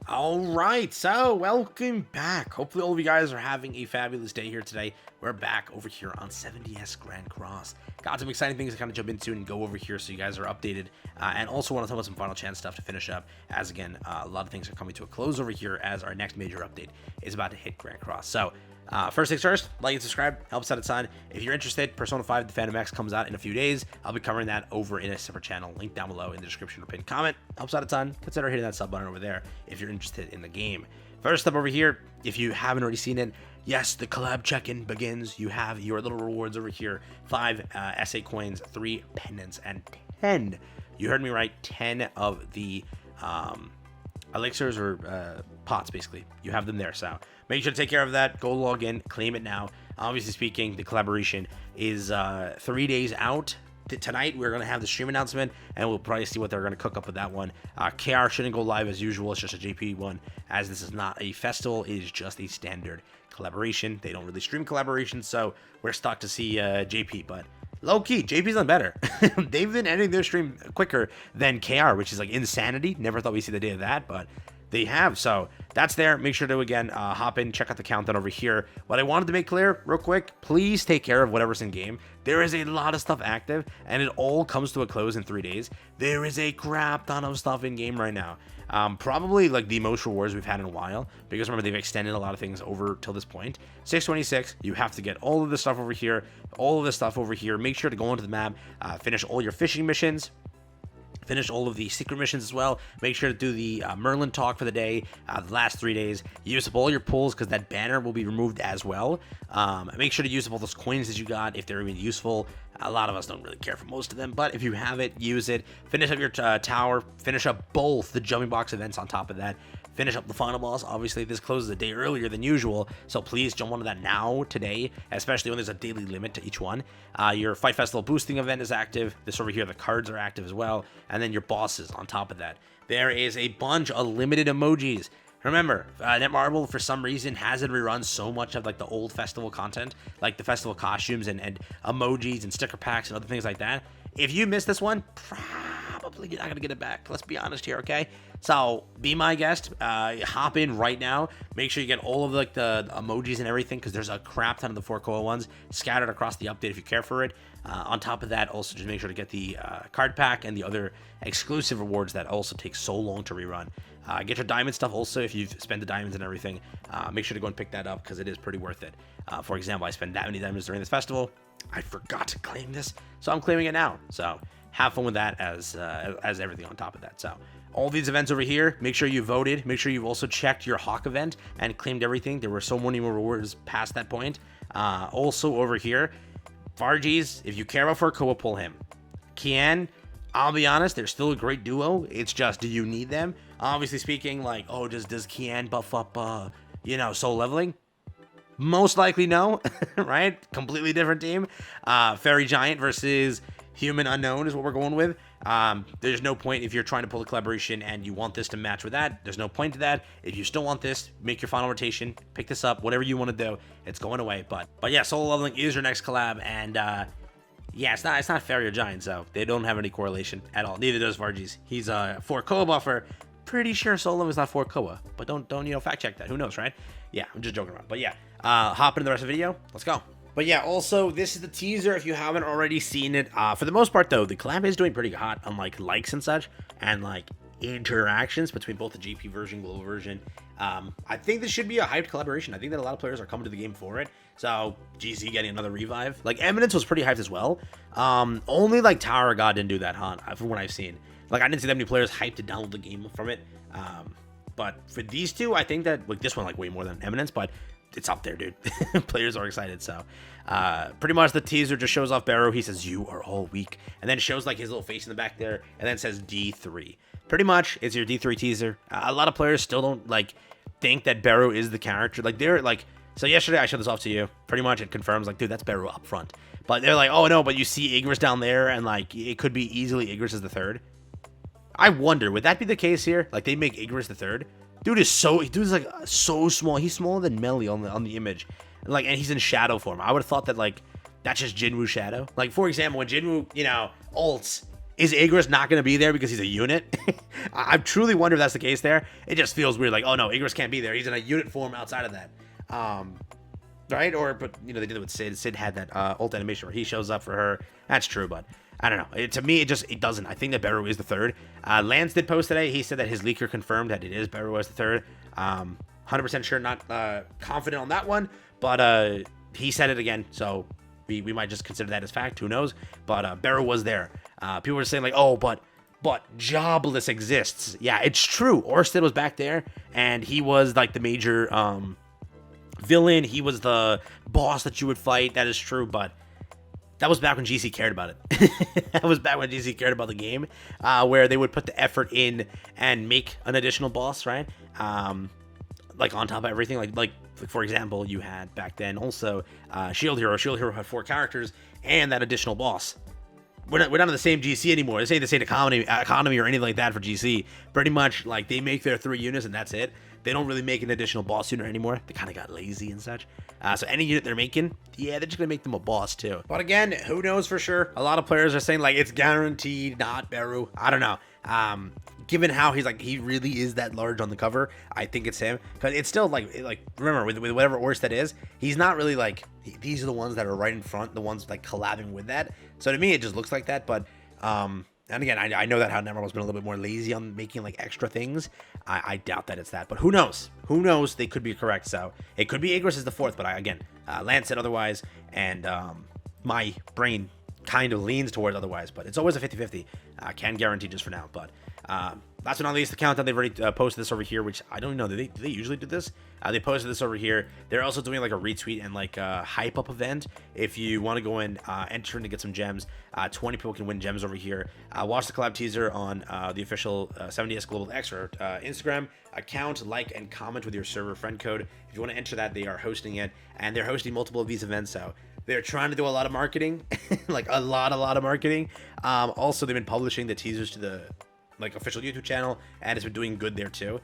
All right, so welcome back. Hopefully all of you guys are having a fabulous day here today. We're back over here on 70S Grand Cross. Got some exciting things to kind of jump into and go over here so you guys are updated. And also want to talk about some final chance stuff to finish up, as again, a lot of things are coming to a close over here as our next major update is about to hit Grand Cross. So first things first, like and subscribe, helps out a ton. If you're interested, Persona 5 The Phantom X comes out in a few days. I'll be covering that over in a separate channel, link down below in the description or pinned comment. Helps out a ton. Consider hitting that sub button over there if you're interested in the game. First up over here, if you haven't already seen it, yes, the collab check-in begins. You have your little rewards over here, 5 SA coins, 3 pendants, and 10, you heard me right, 10 of the elixirs or pots, basically. You have them there, so make sure to take care of that. Go log in, claim it now. Obviously speaking, the collaboration is 3 days out. Tonight we're going to have the stream announcement, and we'll probably see what they're going to cook up with that one. KR shouldn't go live as usual. It's just a JP one, as this is not a festival. It is just a standard collaboration. They don't really stream collaborations, so we're stuck to see JP, but low-key, JP's done better. They've been ending their stream quicker than KR, which is like insanity. Never thought we'd see the day of that, but they have. So that's there. Make sure to, again, hop in, check out the countdown over here. What I wanted to make clear real quick, please take care of whatever's in game. There is a lot of stuff active, and it all comes to a close in 3 days. There is a crap ton of stuff in game right now. Probably like the most rewards we've had in a while, because remember, they've extended a lot of things over till this point. 626, you have to get all of this stuff over here, all of this stuff over here. Make sure to go onto the map, finish all your fishing missions, finish all of the secret missions as well. Make sure to do the Merlin talk for the day, the last 3 days. Use up all your pulls, because that banner will be removed as well. Make sure to use up all those coins that you got if they're even useful. A lot of us don't really care for most of them, but if you have it, use it. Finish up your tower. Finish up both the jumping box events on top of that. Finish up the final boss. Obviously, this closes a day earlier than usual, so please jump onto that now, today, especially when there's a daily limit to each one. Your Fight Festival boosting event is active. This over here, the cards are active as well, and then your bosses on top of that. There is a bunch of limited emojis. Remember, Netmarble, for some reason, hasn't rerun so much of like the old festival content, like the festival costumes and emojis and sticker packs and other things like that. If you missed this one, probably you're not gonna get it back. Let's be honest here, okay? So be my guest. Hop in right now. Make sure you get all of like the emojis and everything, because there's a crap ton of the 4 Koa ones scattered across the update if you care for it. On top of that, also just make sure to get the card pack and the other exclusive rewards that also take so long to rerun. Get your diamond stuff also if you've spent the diamonds and everything. Make sure to go and pick that up, because it is pretty worth it. For example, I spent that many diamonds during this festival. I forgot to claim this, so I'm claiming it now. So have fun with that as everything on top of that. So all these events over here, make sure you voted. Make sure you've also checked your Hawk event and claimed everything. There were so many more rewards past that point. Also over here, Vargies, if you care about Furkoa, pull him. Kian, I'll be honest, they're still a great duo. It's just, do you need them? Obviously speaking, like, oh, does Kian buff up, soul leveling? Most likely no, right? Completely different team. Fairy Giant versus Human Unknown is what we're going with. There's no point if you're trying to pull a collaboration and you want this to match with that. There's no point to that. If you still want this, make your final rotation, pick this up, whatever you want to do. It's going away. But yeah, solo leveling is your next collab, and yeah, it's not Fairy or Giant, so they don't have any correlation at all. Neither does Vargies. He's a 4 Koa buffer. Pretty sure solo is not 4 Koa, but don't fact check that. Who knows, right? Yeah, I'm just joking around. But yeah, hop into the rest of the video. Let's go. But yeah, also, this is the teaser if you haven't already seen it. For the most part, though, the collab is doing pretty hot on, like, likes and such, and, like, interactions between both the GP version, global version. I think this should be a hyped collaboration. I think that a lot of players are coming to the game for it. So, GZ getting another revive. Like, Eminence was pretty hyped as well. Only, like, Tower of God didn't do that hot, from what I've seen. Like, I didn't see that many players hyped to download the game from it. But for these two, I think that, like, this one, like, way more than Eminence, but it's up there, dude. Players are excited. So pretty much the teaser just shows off Barrow. He says, "You are all weak," and then shows like his little face in the back there, and then says D3. Pretty much it's your D3 teaser. A lot of players still don't like think that Barrow is the character. Like they're like, so yesterday I showed this off to you. Pretty much it confirms like, dude, that's Barrow up front. But they're like, oh no, but you see Igris down there, and like it could be easily Igris as the third. I wonder, would that be the case here? Like they make Igris the third? Dude is like so small. He's smaller than Melly on the image, and he's in shadow form. I would have thought that like that's just Jinwoo shadow. Like for example, when Jinwoo ults, Is Igris not going to be there because he's a unit? I truly wonder if that's the case there. It just feels weird. Like, oh no, Igris can't be there. He's in a unit form outside of that. Right? But they did it with Sid. Sid had that ult animation where he shows up for her. That's true, but I don't know. To me, it doesn't. I think that Beru is the third. Lance did post today. He said that his leaker confirmed that it is Beru as the third. 100% sure, not confident on that one, but he said it again, so we might just consider that as fact. Who knows? But Beru was there. People were saying like, oh, but Jobless exists. Yeah, it's true. Orsted was back there, and he was like the major villain. He was the boss that you would fight. That is true, but that was back when GC cared about it. That was back when GC cared about the game, where they would put the effort in and make an additional boss, right? Like on top of everything, like for example, you had back then also Shield Hero. Shield Hero had 4 characters and that additional boss. We're not in the same GC anymore. This ain't the same economy or anything like that for GC. Pretty much like they make their 3 units and that's it. They don't really make an additional boss unit anymore. They kind of got lazy and such. So any unit they're making, yeah, they're just gonna make them a boss too. But again, who knows for sure? A lot of players are saying like it's guaranteed not Beru. I don't know. Given how he really is that large on the cover, I think it's him. Because it's still like remember with whatever Orsted is, he's not really like these are the ones that are right in front, the ones like collabing with that. So to me, it just looks like that. But and again, I know that how Nemeral's been a little bit more lazy on making like extra things. I doubt that it's that, but who knows? Who knows? They could be correct. So it could be Igris is the 4th, but again, Lance said otherwise, and my brain kind of leans towards otherwise, but it's always a 50-50. Can guarantee just for now, but last but not least, the countdown. They've already posted this over here, which I don't know. Do they usually do this? They posted this over here. They're also doing like a retweet and like a hype up event. If you want to go in, enter in to get some gems, 20 people can win gems over here. Watch the collab teaser on the official 70s Global Expert Instagram account. Like and comment with your server friend code. If you want to enter that, they are hosting it, and they're hosting multiple of these events. So they're trying to do a lot of marketing, like a lot of marketing. Also, they've been publishing the teasers to the official YouTube channel, and it's been doing good there too.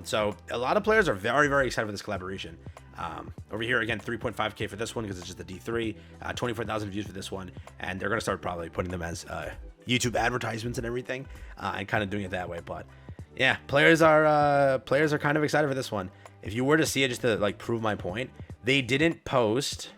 So a lot of players are very excited for this collaboration. Over here again, 3.5k for this one because it's just the D3, 24,000 views for this one, and they're gonna start probably putting them as YouTube advertisements and everything, and kind of doing it that way. But yeah, players are kind of excited for this one. If you were to see it, just to like prove my point, they didn't post.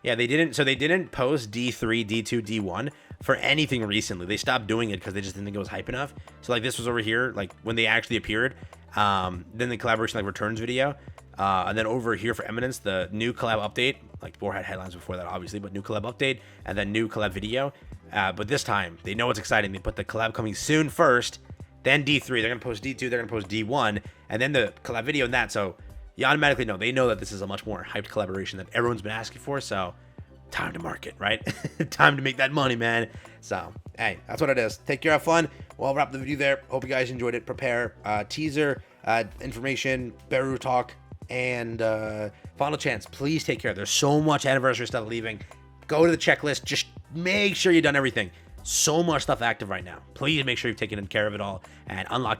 Yeah, they didn't. So they didn't post D3, D2, D1 for anything recently. They stopped doing it because they just didn't think it was hype enough. So like this was over here, like when they actually appeared. Then the collaboration like returns video, and then over here for Eminence, the new collab update. Like Boar had headlines before that, obviously, but new collab update and then new collab video. But this time they know it's exciting. They put the collab coming soon first, then D3. They're gonna post D2. They're gonna post D1, and then the collab video and that. So you automatically know. They know that this is a much more hyped collaboration that everyone's been asking for. So time to market, right? Time to make that money, man. So hey, that's what it is. Take care, have fun. We'll wrap the video there. Hope you guys enjoyed it. Prepare teaser information, Beru talk, and final chance. Please take care. There's so much anniversary stuff leaving. Go to the checklist. Just make sure you've done everything. So much stuff active right now. Please make sure you've taken care of it all and unlock